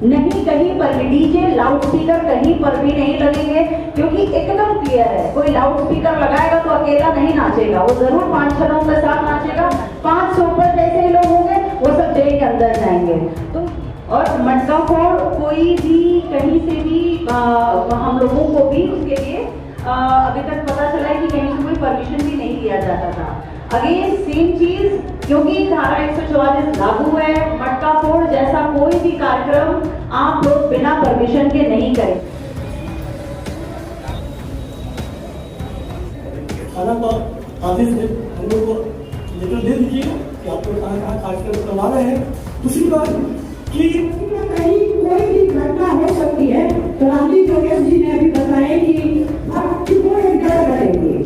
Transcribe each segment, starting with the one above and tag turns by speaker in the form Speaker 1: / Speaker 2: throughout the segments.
Speaker 1: नहीं कहीं पर भी डीजे लाउड स्पीकर कहीं पर भी नहीं लगेंगे, क्योंकि एकदम क्लियर है, कोई लाउड स्पीकर लगाएगा तो अकेला नहीं नाचेगा, वो जरूर 5-6 लोगों के साथ नाचेगा। 500 ऊपर जैसे ही लोग होंगे वो सब जेल के अंदर जाएंगे। तो और मटका फोड़ कोई भी कहीं से भी हम लोगों को भी उसके लिए अभी तक पता चला है कि कहीं से कोई परमिशन भी नहीं दिया जाता था। अगेन सेम चीज, क्योंकि धारा 144 लागू है, मटका फोड़ जैसा कोई भी कार्यक्रम आप लोग बिना परमिशन के नहीं करें।
Speaker 2: खाना तो आदेश हम लोग को लेटर दे दीजिए कि आपको खाना कार्यक्रम करवा रहे हैं। दूसरी बात कि
Speaker 3: कहीं कोई भी घटना हो सकती है, तो रामजी जोगेश जी ने अभी बताया कि आप कितना एंकर करेंगे।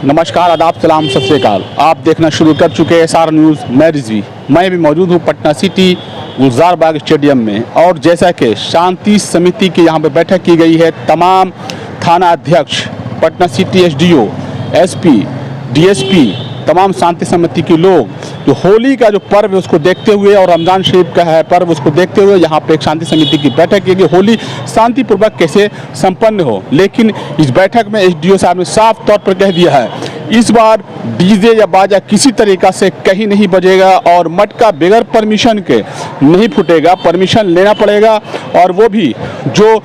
Speaker 4: नमस्कार, आदाब, सलाम, सत श्री अकाल। आप देखना शुरू कर चुके हैं SR न्यूज़। मैं रिजवी, मैं भी मौजूद हूँ पटना सिटी गुलजार बाग स्टेडियम में। और जैसा कि शांति समिति की यहाँ पे बैठक की गई है, तमाम थाना अध्यक्ष, Patna city SDO, SP, DSP, तमाम शांति समिति के लोग जो होली का जो पर्व है उसको देखते हुए और रमज़ान शरीफ का है पर्व उसको देखते हुए यहाँ पे एक शांति समिति की बैठक की गई, होली शांतिपूर्वक कैसे संपन्न हो। लेकिन इस बैठक में SDO साहब ने साफ तौर पर कह दिया है, इस बार डीजे या बाजा किसी तरीक़ा से कहीं नहीं बजेगा और मटका बगैर परमिशन के नहीं फूटेगा, परमिशन लेना पड़ेगा। और वो भी जो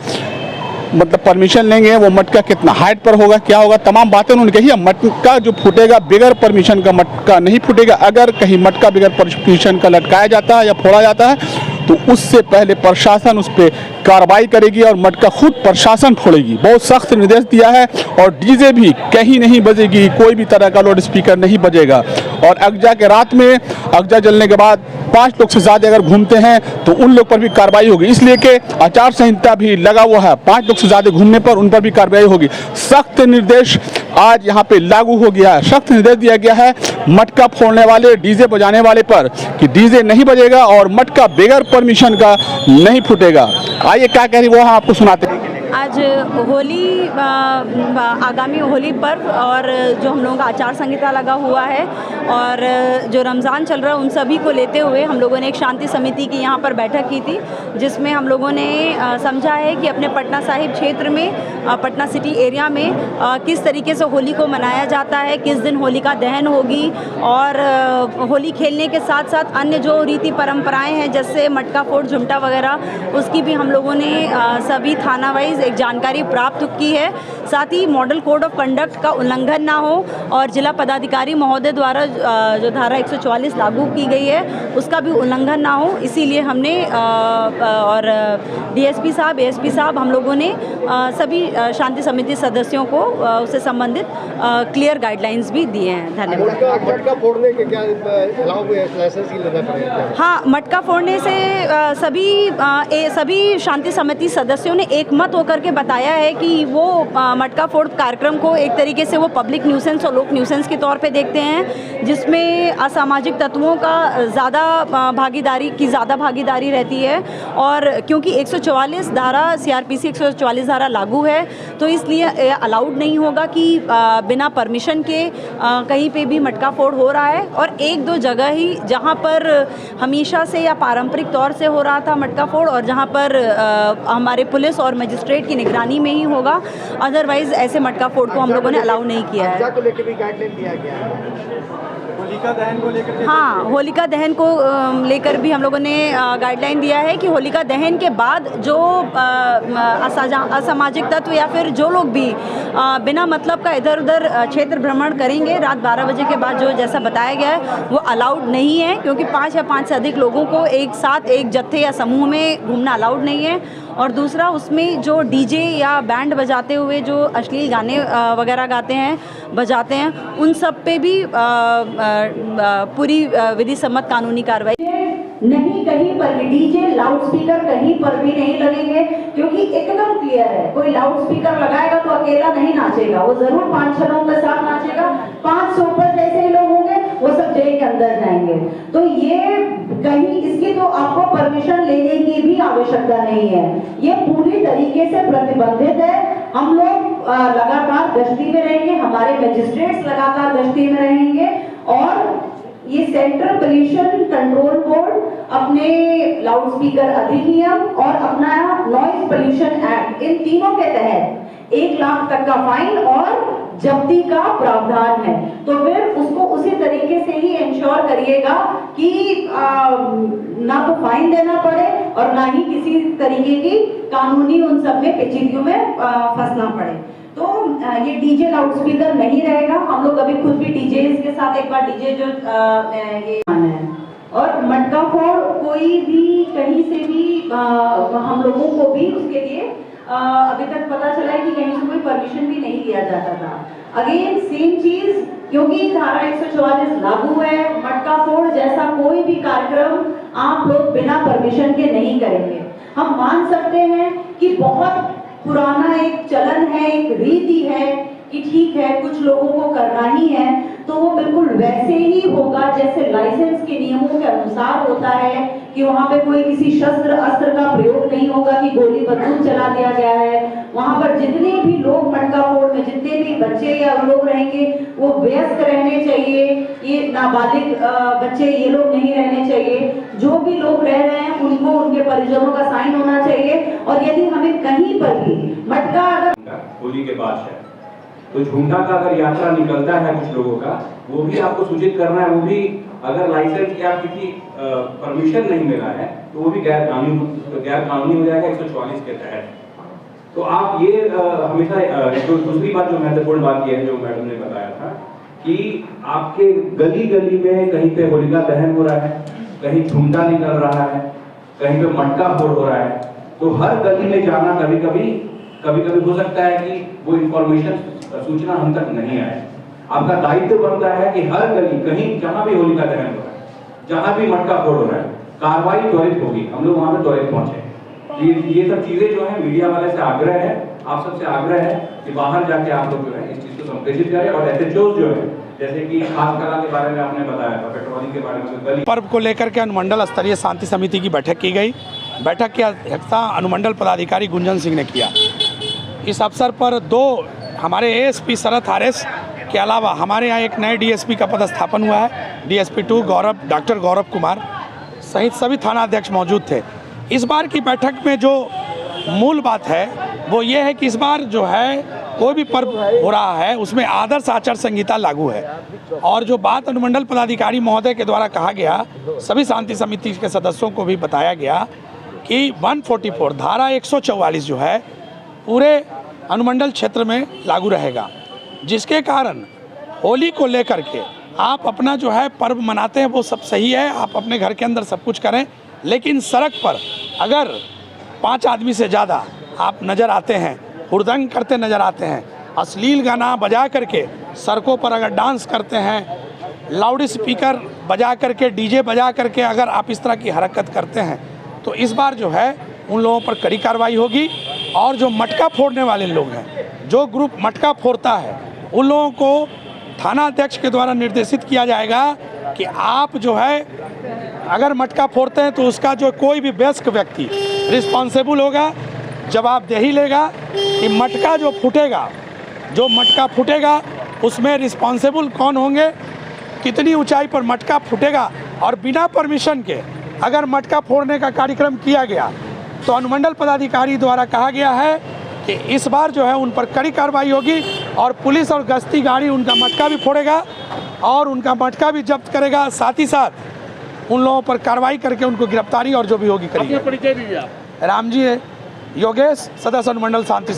Speaker 4: मतलब परमिशन लेंगे वो मटका कितना हाइट पर होगा, क्या होगा, तमाम बातें उन्होंने कही है। मटका जो फूटेगा बगैर परमिशन का मटका नहीं फूटेगा। अगर कहीं मटका बगैर परमिशन का लटकाया जाता है या फोड़ा जाता है तो उससे पहले प्रशासन उस पर कार्रवाई करेगी और मटका खुद प्रशासन फोड़ेगी। बहुत सख्त निर्देश दिया है। और डीजे भी कहीं नहीं बजेगी, कोई भी तरह का लाउड स्पीकर नहीं बजेगा। और अगजा के रात में अगजा जलने के बाद 5 लोग से ज़्यादा अगर घूमते हैं तो उन लोग पर भी कार्रवाई होगी, इसलिए कि आचार संहिता भी लगा हुआ है। 5 लोग से ज़्यादा घूमने पर उन पर भी कार्रवाई होगी। सख्त निर्देश आज यहाँ पे लागू हो गया है। सख्त निर्देश दिया गया है मटका फोड़ने वाले, डीजे बजाने वाले पर कि डीजे नहीं बजेगा और मटका बगैर परमिशन का नहीं फूटेगा। आइए क्या कह रही वो हम आपको सुनाते हैं।
Speaker 5: आज होली, आगामी होली पर्व और जो हम लोगों का आचार संहिता लगा हुआ है और जो रमज़ान चल रहा है उन सभी को लेते हुए हम लोगों ने एक शांति समिति की यहाँ पर बैठक की थी, जिसमें हम लोगों ने समझा है कि अपने पटना साहिब क्षेत्र में, पटना सिटी एरिया में किस तरीके से होली को मनाया जाता है, किस दिन होलिका दहन होगी और होली खेलने के साथ साथ अन्य जो रीति परंपराएँ हैं जैसे मटका फोड़, झुमटा वगैरह, उसकी भी हम लोगों ने सभी थाना वाइज एक जानकारी प्राप्त की है। साथ ही मॉडल कोड ऑफ कंडक्ट का उल्लंघन ना हो और जिला पदाधिकारी महोदय द्वारा जो धारा 144 लागू की गई है उसका भी उल्लंघन ना हो, इसीलिए हमने और DSP साहब, ASP साहब, हम लोगों ने सभी शांति समिति सदस्यों को उससे संबंधित क्लियर गाइडलाइंस भी दिए हैं। धन्यवाद।
Speaker 6: मटका फोड़ने के क्या लाइसेंस ही लेना पड़ेगा?
Speaker 5: हाँ, मटका फोड़ने से सभी शांति समिति सदस्यों ने एक मत होकर के बताया है कि वो मटका फोड़ कार्यक्रम को एक तरीके से वो पब्लिक न्यूसेंस और लोक न्यूसेंस के तौर पे देखते हैं, जिसमें असामाजिक तत्वों का ज़्यादा भागीदारी रहती है। और क्योंकि 144 धारा CRPC 144 धारा लागू है तो इसलिए अलाउड नहीं होगा कि बिना परमिशन के कहीं पे भी मटका फोड़ हो रहा है। और 1-2 जगह ही जहाँ पर हमेशा से या पारंपरिक तौर से हो रहा था मटका फोड़ और जहाँ पर हमारे पुलिस और मजिस्ट्रेट की निगरानी में ही होगा, अदरवाइज ऐसे मटका फोड़ को हम लोगों ने अलाउ नहीं किया है।
Speaker 6: को लेकर भी गाइडलाइन दिया गया है। होलिका दहन को लेकर,
Speaker 5: हाँ, होलिका दहन को लेकर भी हम लोगों ने गाइडलाइन दिया है कि होलिका दहन के बाद जो असामाजिक तत्व या फिर जो लोग भी बिना मतलब का इधर उधर क्षेत्र भ्रमण करेंगे रात 12 बजे के बाद, जो जैसा बताया गया है वो अलाउड नहीं है, क्योंकि 5 या 5 से अधिक लोगों को एक साथ एक जत्थे या समूह में घूमना अलाउड नहीं है। और दूसरा, उसमें जो डीजे या बैंड बजाते हुए जो अश्लील गाने वगैरह गाते हैं, बजाते हैं, उन सब पे भी पूरी विधि सम्मत कानूनी कार्रवाई।
Speaker 1: नहीं कहीं पर भी डीजे लाउड स्पीकर कहीं पर भी नहीं लगेंगे, क्योंकि एकदम क्लियर है, कोई लाउड स्पीकर लगाएगा तो अकेला नहीं नाचेगा, वो जरूर 5-6 लोगों के साथ नाचेगा। 500 ऊपर जैसे ही लोग होंगे वो सब जेल के अंदर जाएंगे। तो ये कहीं इसकी तो आपको परमिशन लेने की भी आवश्यकता नहीं है, ये पूरी तरीके से प्रतिबंधित है। हम लोग लगातार गश्ती में रहेंगे, हमारे मजिस्ट्रेट्स लगातार गश्ती में रहेंगे और ये सेंट्रल पोल्यूशन कंट्रोल बोर्ड अपने लाउड स्पीकर अधिनियम और अपना नॉइज पोल्यूशन एक्ट, इन तीनों के तहत 1 लाख तक का फाइन और जब्ती का प्रावधान है। तो फिर उसको उसी तरीके से ही इंश्योर करिएगा कि ना तो फाइन देना पड़े और ना ही किसी तरीके की कानूनी उन सब में पेचीदगियों में फंसना पड़े। तो ये डीजे लाउड स्पीकर नहीं रहेगा। हम लोग अभी खुद भी डीजे के साथ एक बार डीजे जो ये है, और मटका फोड़ कोई भी कहीं से भी हम लोगों को भी उसके लिए अभी तक पता चला है कि कहीं से कोई परमिशन भी नहीं लिया जाता था। अगेन सेम चीज, क्योंकि धारा 144 लागू है, मटका फोड़ जैसा कोई भी कार्यक्रम आप लोग बिना परमिशन के नहीं करेंगे। हम मान सकते हैं कि बहुत पुराना एक चलन है, एक रीति है कि ठीक है कुछ लोगों को करना ही है, तो वो बिल्कुल वैसे ही होगा जैसे लाइसेंस के नियमों के अनुसार होता है कि वहां पे कोई किसी शस्त्र अस्त्र का प्रयोग नहीं होगा कि गोली बंदूक चला दिया गया है। वहां पर जितने भी लोग मटका फोड़ में, जितने भी बच्चे या लोग रहेंगे वो वयस्क रहने चाहिए, ये नाबालिग बच्चे ये लोग नहीं रहने चाहिए। जो भी लोग रह रहे हैं उनको उनके परिजनों का साइन होना चाहिए। और यदि हमें कहीं पर भी मटका अगर
Speaker 7: होली के बाद है तो झुंडा का अगर यात्रा निकलता है कुछ लोगों का, वो भी आपको सूचित करना है। वो भी अगर लाइसेंस या किसी परमिशन नहीं मिला है तो वो भी गैर कानूनी हो जाएगा 144 के तहत। तो आप ये हमेशा जो दूसरी बात जो महत्वपूर्ण बात ये है जो मैडम ने बताया था कि आपके गली गली में कहीं पे होलिका दहन हो रहा है, कहीं झुंडा निकल रहा है, कहीं पे मटका फोड़ हो रहा है, तो हर गली में जाना कभी कभी हो सकता है कि वो इंफॉर्मेशन सूचना हम तक नहीं आए। आपका दायित्व बनता है कि हर गली कहीं जहां भी होलिका दहन हो रहा है, जहां भी मटका फोड़ हो रहा है, कार्रवाई त्वरित होगी। हम लोग वहां पे त्वरित पहुंचे। ये सब चीजें जो है मीडिया वाले से आग्रह है, आप सबसे आग्रह है कि बाहर जाके आप लोग जो है इस चीज को संप्रेषित करें। और एसएचओ जो है, जैसे कि खास कला के बारे में आपने बताया था, पेट्रोलिंग के बारे में, गली
Speaker 8: पर्व को लेकर के अनुमंडल स्तरीय शांति समिति की बैठक की गई। बैठक की अध्यक्षता अनुमंडल पदाधिकारी गुंजन सिंह ने किया। इस अवसर पर 2 हमारे एएसपी शरद आरएस के अलावा हमारे यहाँ एक नए डीएसपी का पदस्थापन हुआ है, डीएसपी 2 डॉक्टर गौरव कुमार सहित सभी थाना अध्यक्ष मौजूद थे। इस बार की बैठक में जो मूल बात है वो ये है कि इस बार जो है कोई भी पर्व हो रहा है उसमें आदर्श आचार संहिता लागू है। और जो बात अनुमंडल पदाधिकारी महोदय के द्वारा कहा गया, सभी शांति समिति के सदस्यों को भी बताया गया कि 144 धारा 144 जो है पूरे अनुमंडल क्षेत्र में लागू रहेगा, जिसके कारण होली को लेकर के आप अपना जो है पर्व मनाते हैं वो सब सही है, आप अपने घर के अंदर सब कुछ करें, लेकिन सड़क पर अगर 5 आदमी से ज़्यादा आप नज़र आते हैं, हुड़दंग करते नज़र आते हैं, अश्लील गाना बजा करके सड़कों पर अगर डांस करते हैं, लाउड स्पीकर बजा करके, डीजे बजा करके अगर आप इस तरह की हरकत करते हैं तो इस बार जो है उन लोगों पर कड़ी कार्रवाई होगी। और जो मटका फोड़ने वाले लोग हैं, जो ग्रुप मटका फोड़ता है, उन लोगों को थाना अध्यक्ष के द्वारा निर्देशित किया जाएगा कि आप जो है अगर मटका फोड़ते हैं तो उसका जो कोई भी वयस्क व्यक्ति रिस्पॉन्सिबल होगा, जवाबदेही लेगा कि मटका जो मटका फूटेगा उसमें रिस्पॉन्सिबल कौन होंगे, कितनी ऊंचाई पर मटका फूटेगा। और बिना परमिशन के अगर मटका फोड़ने का कार्यक्रम किया गया तो अनुमंडल पदाधिकारी द्वारा कहा गया है कि इस बार जो है उन पर कड़ी कार्रवाई होगी और पुलिस और गश्ती गाड़ी उनका मटका भी फोड़ेगा और उनका मटका भी जब्त करेगा, साथ ही साथ उन लोगों पर कार्रवाई करके उनको गिरफ्तारी और जो भी होगी करेगी। राम जी है, योगेश, सदस्य अनुमंडल शांति।